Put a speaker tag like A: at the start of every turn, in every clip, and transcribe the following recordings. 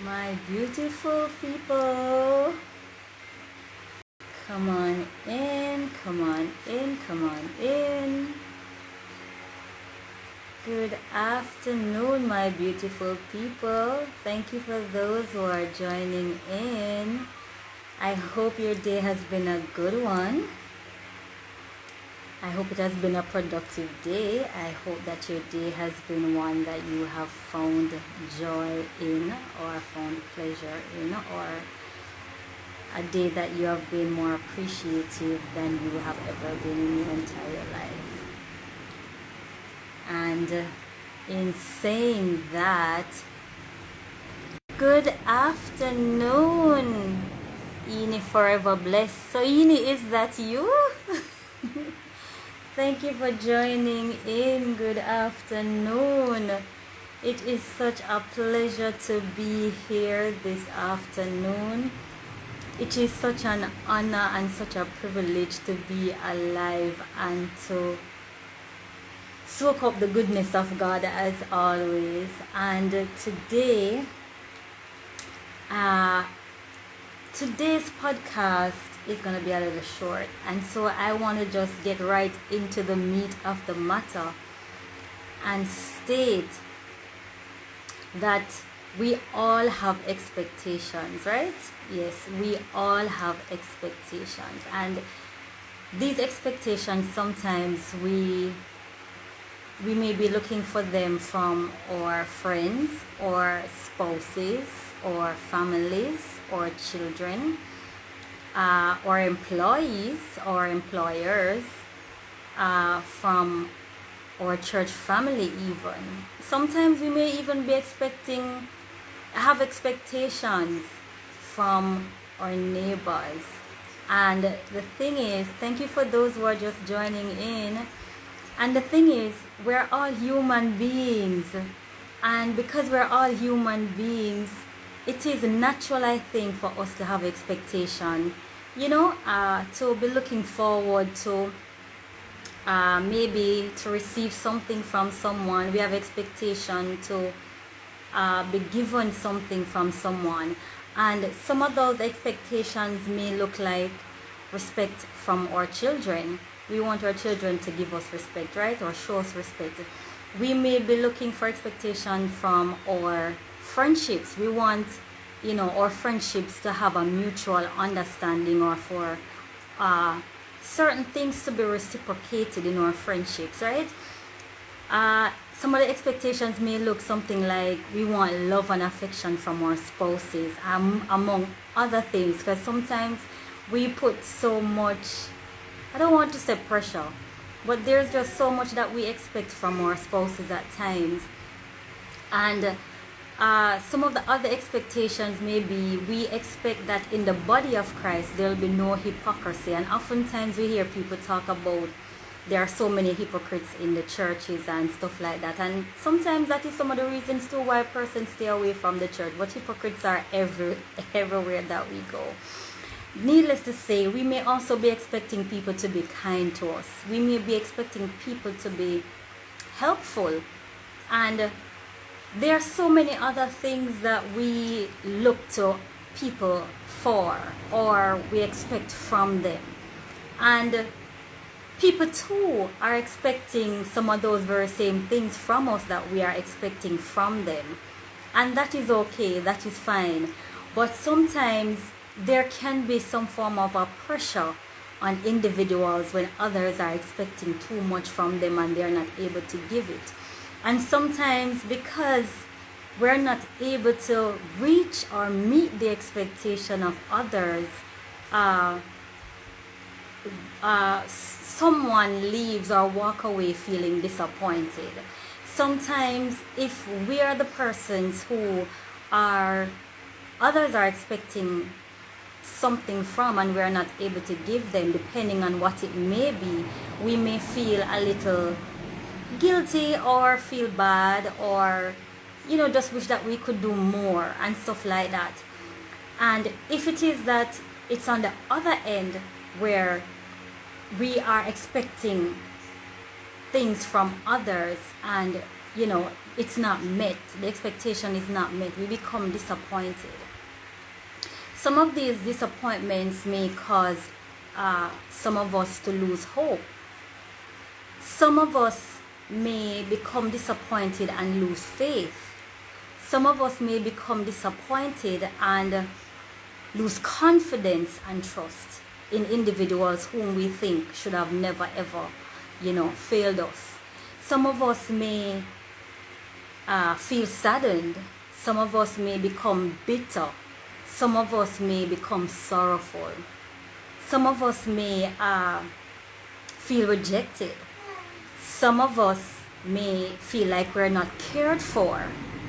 A: My beautiful people, come on in, come on in, come on in. Good afternoon, my beautiful people. Thank you for those who are joining in. I hope your day has been a good one. I hope it has been a productive day. I hope that your day has been one that you have found joy in or found pleasure in, or a day that you have been more appreciative than you have ever been in your entire life. And in saying that, good afternoon, Ini Forever Blessed. So Ini, is that you? Thank you for joining in. Good afternoon. It is such a pleasure to be here this afternoon. It is such an honor and such a privilege to be alive and to soak up the goodness of God as always. And today's podcast is going to be a little short, and so I want to just get right into the meat of the matter and state that we all have expectations, right? Yes, we all have expectations, and these expectations, sometimes we may be looking for them from our friends or spouses or families or children, or employees or employers, from our church family even. Sometimes we may even be have expectations from our neighbors. And the thing is, thank you for those who are just joining in. And the thing is, we're all human beings. And because we're all human beings, it is natural, I think, for us to have expectation, to be looking forward to maybe to receive something from someone. We have expectation to be given something from someone. And some of those expectations may look like respect from our children. We want our children to give us respect, right? Or show us respect. We may be looking for expectation from our friendships. We want, our friendships to have a mutual understanding, or for certain things to be reciprocated in our friendships, right? Some of the expectations may look something like we want love and affection from our spouses, among other things, because sometimes we put so much, I don't want to say pressure, but there's just so much that we expect from our spouses at times. And some of the other expectations may be, we expect that in the body of Christ there will be no hypocrisy. And oftentimes we hear people talk about there are so many hypocrites in the churches and stuff like that. And sometimes that is some of the reasons too why persons stay away from the church. But hypocrites are everywhere that we go. Needless to say, we may also be expecting people to be kind to us. We may be expecting people to be helpful. And there are so many other things that we look to people for, or we expect from them. And people too are expecting some of those very same things from us that we are expecting from them. And that is okay, that is fine. But sometimes there can be some form of a pressure on individuals when others are expecting too much from them and they're not able to give it. And sometimes because we're not able to reach or meet the expectation of others, someone leaves or walk away feeling disappointed. Sometimes if we are the persons who others are expecting something from and we're not able to give them, depending on what it may be, we may feel a little guilty or feel bad, or just wish that we could do more and stuff like that. And if it is that it's on the other end where we are expecting things from others and it's not met. The expectation is not met. We become disappointed. Some of these disappointments may cause some of us to lose hope. Some of us may become disappointed and lose faith. Some of us may become disappointed and lose confidence and trust in individuals whom we think should have never ever, failed us. Some of us may feel saddened. Some of us may become bitter. Some of us may become sorrowful. Some of us may feel rejected. Some of us may feel like we're not cared for.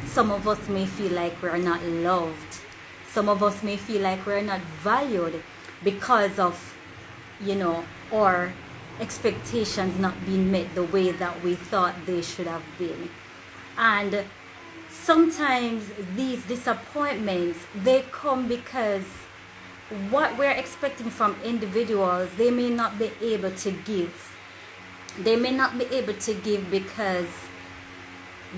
A: Some of us may feel like we're not loved. Some of us may feel like we're not valued because of, our expectations not being met the way that we thought they should have been. And sometimes these disappointments, they come because what we're expecting from individuals, they may not be able to give. They may not be able to give because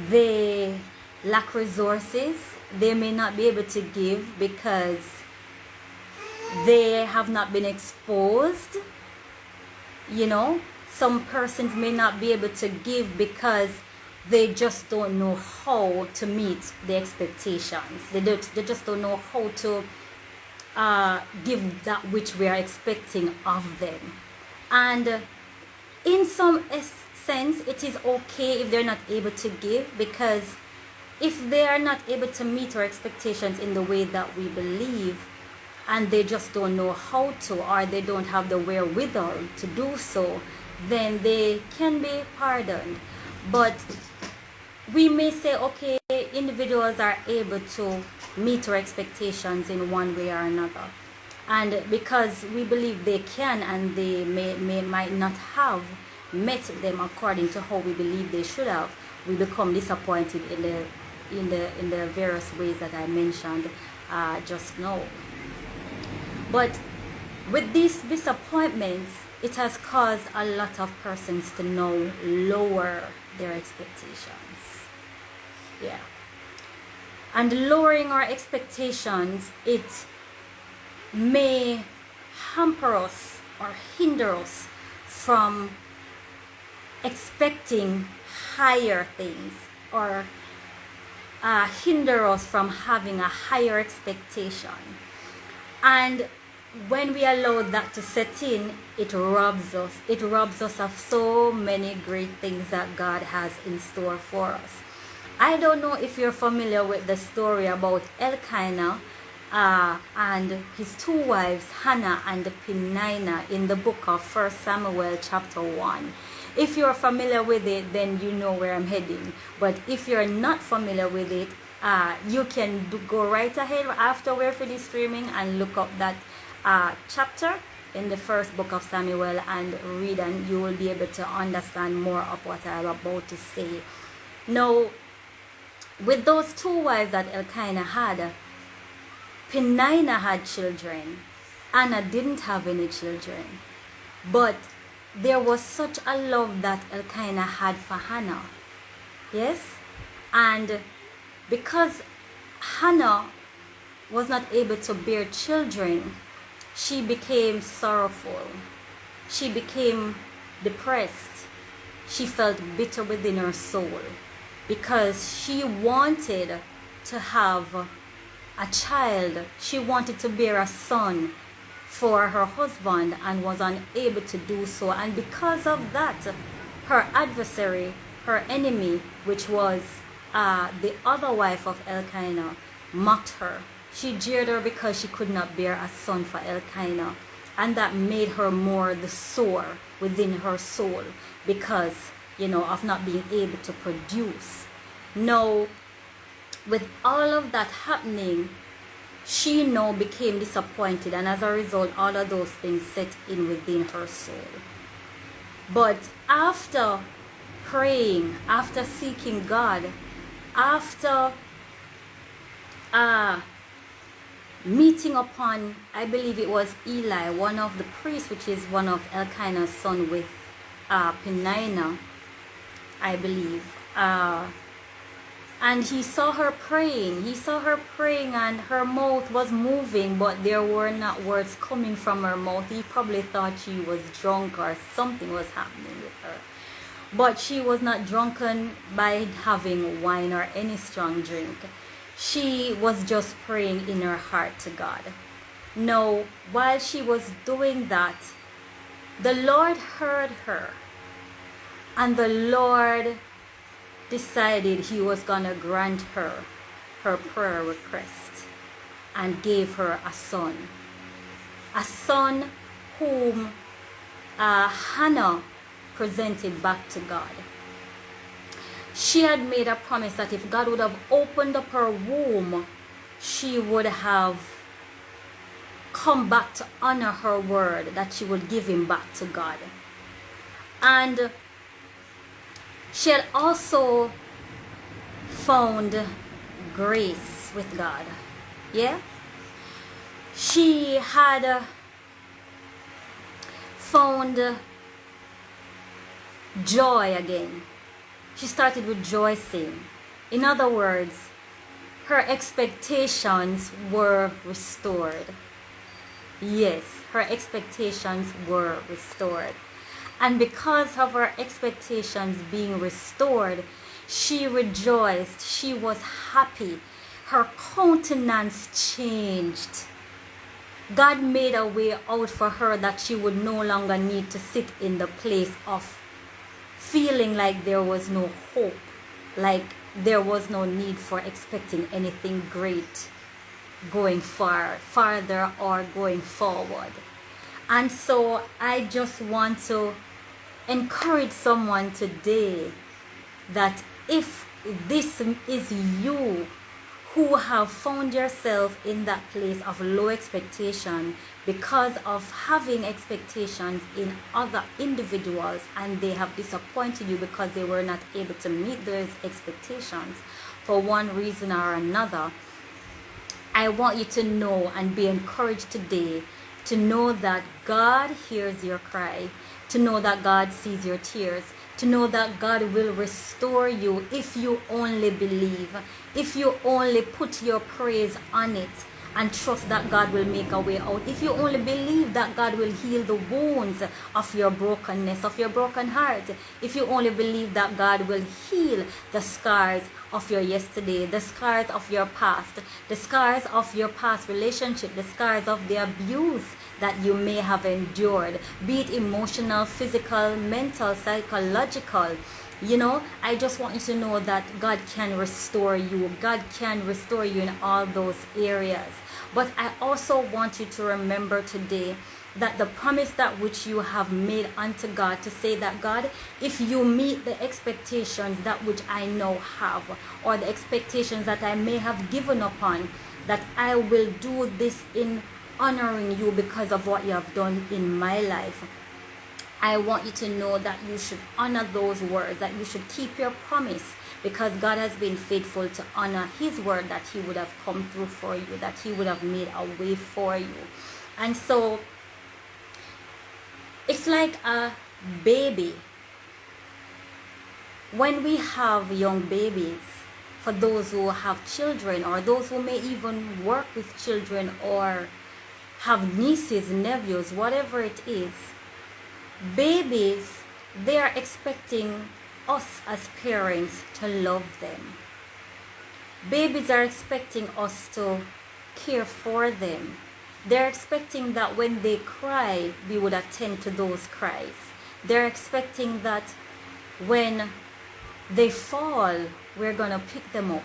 A: they lack resources. They may not be able to give because they have not been exposed. Some persons may not be able to give because they just don't know how to meet the expectations. They just don't know how to give that which we are expecting of them. And in some sense, it is okay if they're not able to give, because if they are not able to meet our expectations in the way that we believe, and they just don't know how to, or they don't have the wherewithal to do so, then they can be pardoned. But we may say, okay, individuals are able to meet our expectations in one way or another. And because we believe they can, and they might not have met them according to how we believe they should have, we become disappointed in the various ways that I mentioned just now. But with these disappointments, it has caused a lot of persons to now lower their expectations. Yeah. And lowering our expectations, it may hamper us or hinder us from expecting higher things, or hinder us from having a higher expectation. And when we allow that to set in, it robs us. It robs us of so many great things that God has in store for us. I don't know if you're familiar with the story about Elkanah and his two wives, Hannah and Peninnah, in the book of 1 Samuel chapter 1. If you're familiar with it, then you know where I'm heading. But if you're not familiar with it, you can go right ahead after we're finished streaming and look up that chapter in the first book of Samuel and read, and you will be able to understand more of what I'm about to say. Now, with those two wives that Elkanah had, Peninnah had children. Anna didn't have any children. But there was such a love that Elkanah had for Hannah. Yes? And because Hannah was not able to bear children, she became sorrowful. She became depressed. She felt bitter within her soul because she wanted to have a child. She wanted to bear a son for her husband and was unable to do so. And because of that, her adversary, her enemy, which was the other wife of Elkanah, mocked her. She jeered her because she could not bear a son for Elkanah. And that made her more the sore within her soul because, of not being able to produce. Now, with all of that happening, she now became disappointed, and as a result, all of those things set in within her soul. But after praying, after seeking God, after meeting upon, I believe it was Eli, one of the priests, which is one of Elkanah's son with Peninnah, I believe. And he saw her praying. He saw her praying and her mouth was moving, but there were not words coming from her mouth. He probably thought she was drunk or something was happening with her. But she was not drunken by having wine or any strong drink. She was just praying in her heart to God. Now, while she was doing that, the Lord heard her. And the Lord decided he was going to grant her her prayer request and gave her a son. A son whom Hannah presented back to God. She had made a promise that if God would have opened up her womb, she would have come back to honor her word that she would give him back to God. And she had also found grace with God. Yeah? She had found joy again. She started rejoicing. In other words, her expectations were restored. Yes, her expectations were restored. And because of her expectations being restored, she rejoiced. She was happy. Her countenance changed. God made a way out for her that she would no longer need to sit in the place of feeling like there was no hope, like there was no need for expecting anything great going farther or going forward. And so I just want to encourage someone today that if this is you who have found yourself in that place of low expectation because of having expectations in other individuals and they have disappointed you because they were not able to meet those expectations for one reason or another, I want you to know and be encouraged today to know that God hears your cry, to know that God sees your tears, to know that God will restore you if you only believe, if you only put your praise on it and trust that God will make a way out. If you only believe that God will heal the wounds of your brokenness, of your broken heart. If you only believe that God will heal the scars of your yesterday, the scars of your past, the scars of your past relationship, the scars of the abuse that you may have endured, be it emotional, physical, mental, psychological. You know, I just want you to know that God can restore you. God can restore you in all those areas. But I also want you to remember today that the promise that which you have made unto God, to say that God, if you meet the expectations that which I now have, or the expectations that I may have given upon, that I will do this in honoring you because of what you have done in my life. I want you to know that you should honor those words, that you should keep your promise, because God has been faithful to honor his word that he would have come through for you, that he would have made a way for you. And so it's like a baby. When we have young babies, for those who have children or those who may even work with children or have nieces, nephews, whatever it is, babies, they are expecting us as parents to love them. Babies are expecting us to care for them. They're expecting that when they cry, we would attend to those cries. They're expecting that when they fall, we're going to pick them up.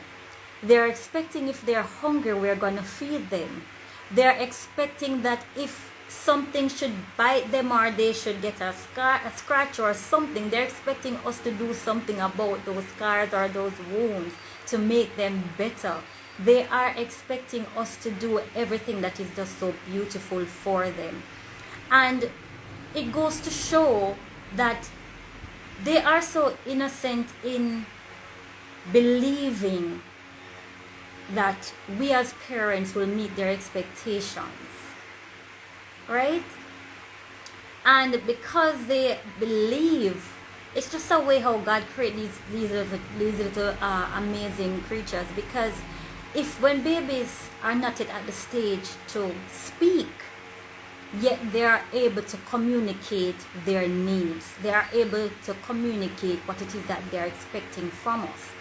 A: They're expecting if they're hungry, we're going to feed them. They're expecting that if something should bite them or they should get a scratch or something, they're expecting us to do something about those scars or those wounds to make them better. They are expecting us to do everything that is just so beautiful for them. And it goes to show that they are so innocent in believing that we as parents will meet their expectations. Right? And because they believe It's just a way how God created these little amazing creatures. Because if when babies are not yet at the stage to speak, yet they are able to communicate their needs, they are able to communicate what it is that they are expecting from us.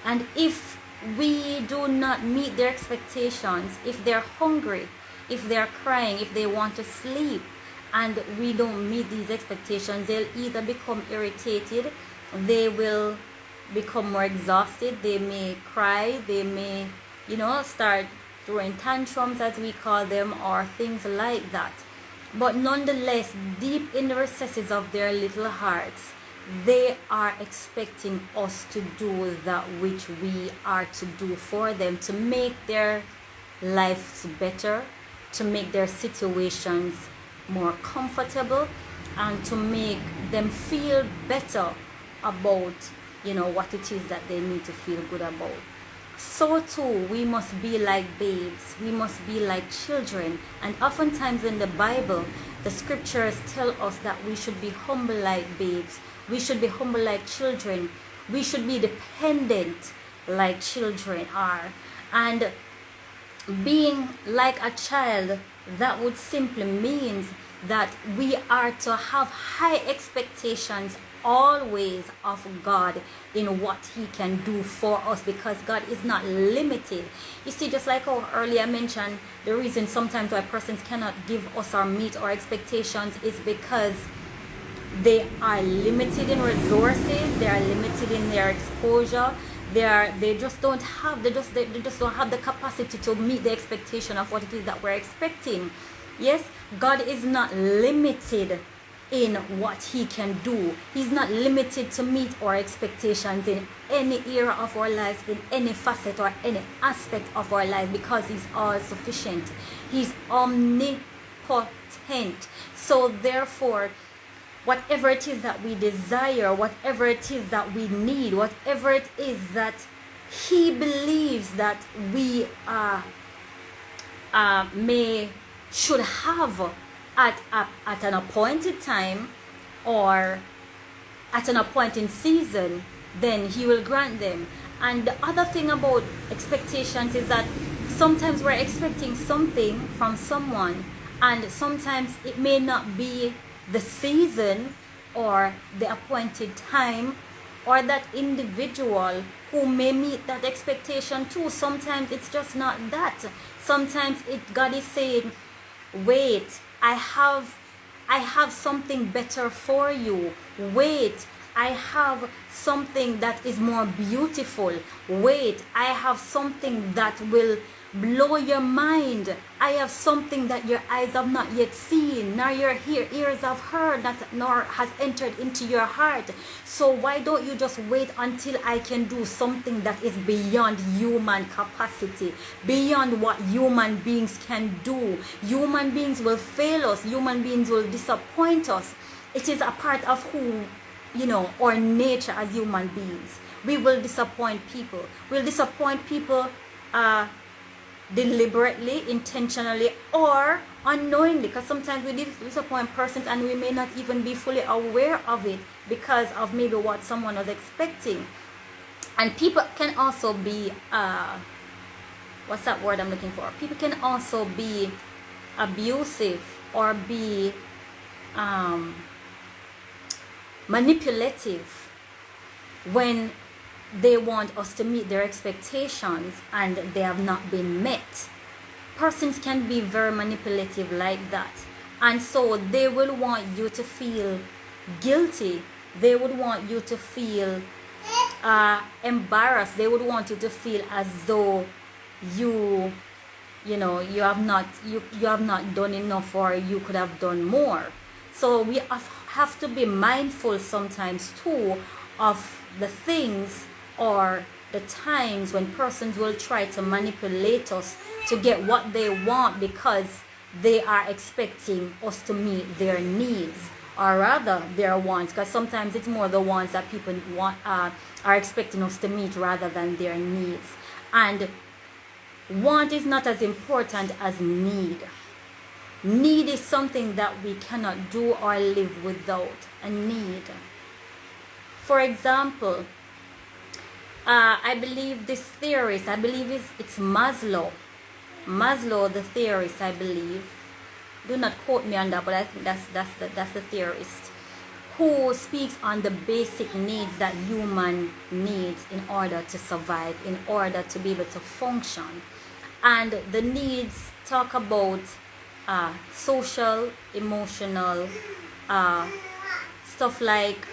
A: And if we do not meet their expectations, if they're hungry, if they're crying, if they want to sleep, and we don't meet these expectations, they'll either become irritated, they will become more exhausted, they may cry, they may, start throwing tantrums, as we call them, or things like that. But nonetheless, deep in the recesses of their little hearts, they are expecting us to do that which we are to do for them, to make their lives better, to make their situations more comfortable, and to make them feel better about, what it is that they need to feel good about. So too, we must be like babes. We must be like children. And oftentimes in the Bible, the scriptures tell us that we should be humble like babes. We should be humble like children. We should be dependent like children are. And being like a child, that would simply mean that we are to have high expectations always of God in what He can do for us, because God is not limited. You see, just like how earlier I mentioned, the reason sometimes why persons cannot give us or meet our expectations is because they are limited in resources, they are limited in their exposure, they just don't have the capacity to meet the expectation of what it is that we're expecting. Yes, God is not limited in what He can do. He's not limited to meet our expectations in any area of our lives, in any facet or any aspect of our life, because He's all sufficient. He's omnipotent. So therefore, whatever it is that we desire, whatever it is that we need, whatever it is that He believes that we should have at an appointed time or at an appointed season, then He will grant them. And the other thing about expectations is that sometimes we're expecting something from someone, and sometimes it may not be the season or the appointed time or that individual who may meet that expectation too. Sometimes it's just not that. Sometimes God is saying, wait, I have something better for you. Wait, I have something that is more beautiful. Wait, I have something that will blow your mind. I have something that your eyes have not yet seen, nor your ears have heard, nor has entered into your heart. So why don't you just wait until I can do something that is beyond human capacity, beyond what human beings can do? Human beings will fail us. Human beings will disappoint us. It is a part of who, our nature as human beings. We will disappoint people. We'll disappoint people deliberately, intentionally, or unknowingly, because sometimes we disappoint persons and we may not even be fully aware of it because of maybe what someone was expecting. And people can also be what's that word I'm looking for? People can also be abusive or be manipulative when they want us to meet their expectations and they have not been met. Persons can be very manipulative like that, and so they will want you to feel guilty. They would want you to feel embarrassed. They would want you to feel as though you have not done enough, or you could have done more. So we have to be mindful sometimes too of the things or the times when persons will try to manipulate us to get what they want, because they are expecting us to meet their needs, or rather their wants, because sometimes it's more the wants that people want are expecting us to meet rather than their needs. And want is not as important as need. Need is something that we cannot do or live without. A need. For example, I believe this theorist, I believe it's Maslow. Maslow, the theorist, I believe. Do not quote me on that, but I think that's the theorist who speaks on the basic needs that human needs in order to survive, in order to be able to function. And the needs talk about social, emotional, stuff like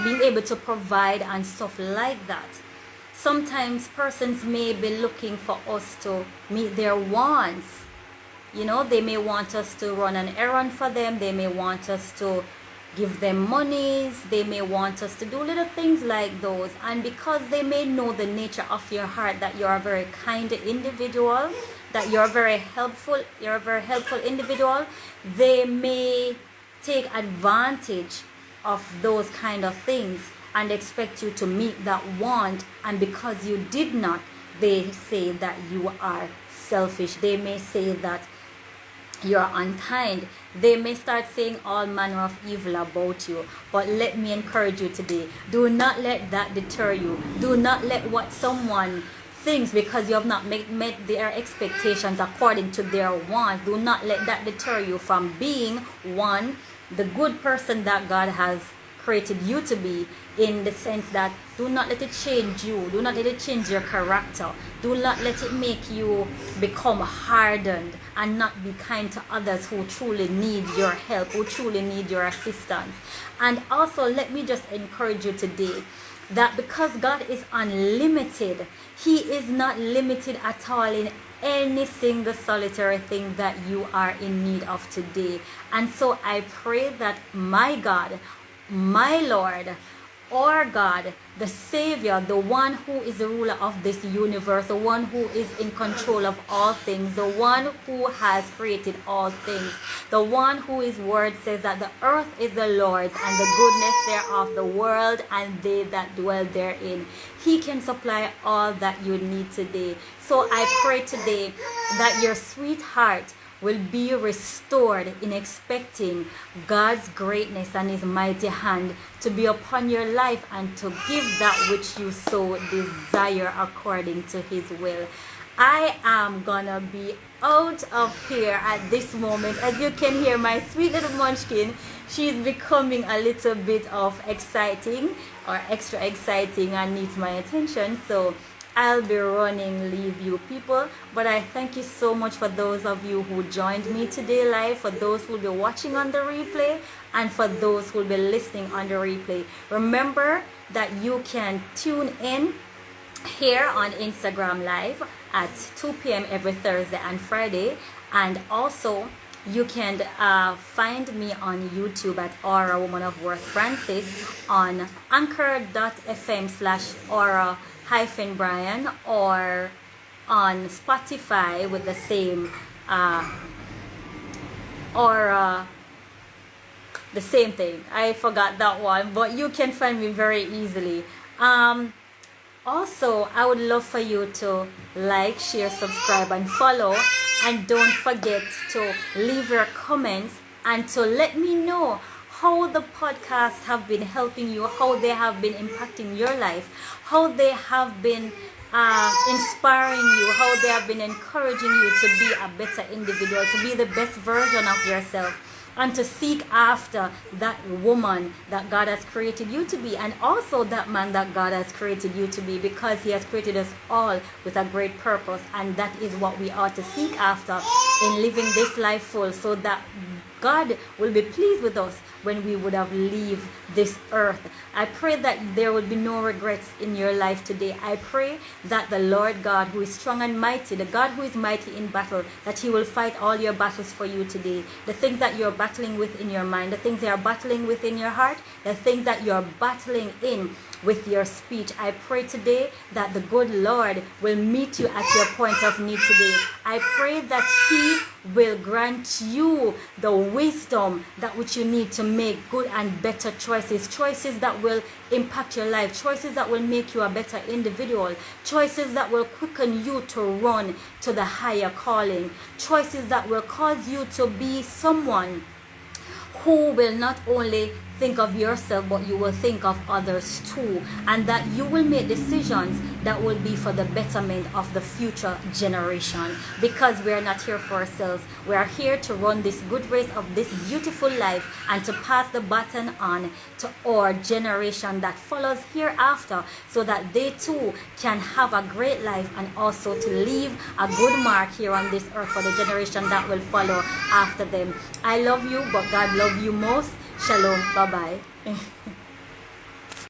A: being able to provide and stuff like that. Sometimes persons may be looking for us to meet their wants. You know, they may want us to run an errand for them. They may want us to give them monies. They may want us to do little things like those. And because they may know the nature of your heart, that you're a very kind individual, that you're a very helpful individual, they may take advantage of those kind of things and expect you to meet that want. And because you did not, they say that you are selfish. They may say that you're unkind. They may start saying all manner of evil about you. But let me encourage you today, do not let that deter you. Do not let what someone thinks because you have not met their expectations according to their wants, do not let that deter you from being one, the good person that God has created you to be, in the sense that do not let it change you. Do not let it change your character. Do not let it make you become hardened and not be kind to others who truly need your help, who truly need your assistance. And also, let me just encourage you today that because God is unlimited, He is not limited at all in any single solitary thing that you are in need of today. And so I pray that my God, my Lord, our God, the Savior, the one who is the ruler of this universe, the one who is in control of all things, the one who has created all things, the one who His word says that the earth is the Lord's and the goodness thereof, the world and they that dwell therein. He can supply all that you need today. So I pray today that your sweetheart will be restored in expecting God's greatness and His mighty hand to be upon your life and to give that which you so desire according to His will. I am gonna be out of here at this moment. As you can hear, my sweet little munchkin, she's becoming a little bit of exciting or extra exciting and needs my attention. So I'll be running, leave you people. But I thank you so much for those of you who joined me today live, for those who will be watching on the replay, and for those who will be listening on the replay. Remember that you can tune in here on Instagram Live at 2 p.m. every Thursday and Friday. And also, you can find me on YouTube at Aura Woman of Worth Francis, on anchor.fm/Aura-Brian, or on Spotify with the same the same thing. I forgot that one, but you can find me very easily. Also, I would love for you to like, share, subscribe, and follow. And don't forget to leave your comments and to let me know how the podcasts have been helping you, how they have been impacting your life, how they have been inspiring you, how they have been encouraging you to be a better individual, to be the best version of yourself, and to seek after that woman that God has created you to be, and also that man that God has created you to be, because He has created us all with a great purpose, and that is what we ought to seek after in living this life full, so that God will be pleased with us when we would have leave this earth. I pray that there will be no regrets in your life today. I pray that the Lord God, who is strong and mighty, the God who is mighty in battle, that He will fight all your battles for you today. The things that you're battling with in your mind, the things that you're battling with in your heart, the things that you're battling in with your speech. I pray today that the good Lord will meet you at your point of need today. I pray that He will grant you the wisdom that which you need to make good and better choices, choices that will impact your life, choices that will make you a better individual, choices that will quicken you to run to the higher calling, choices that will cause you to be someone who will not only think of yourself, but you will think of others too, and that you will make decisions that will be for the betterment of the future generation, because we are not here for ourselves. We are here to run this good race of this beautiful life and to pass the baton on to our generation that follows hereafter, so that they too can have a great life and also to leave a good mark here on this earth for the generation that will follow after them. I love you, but God love you most. Shalom. Bye bye.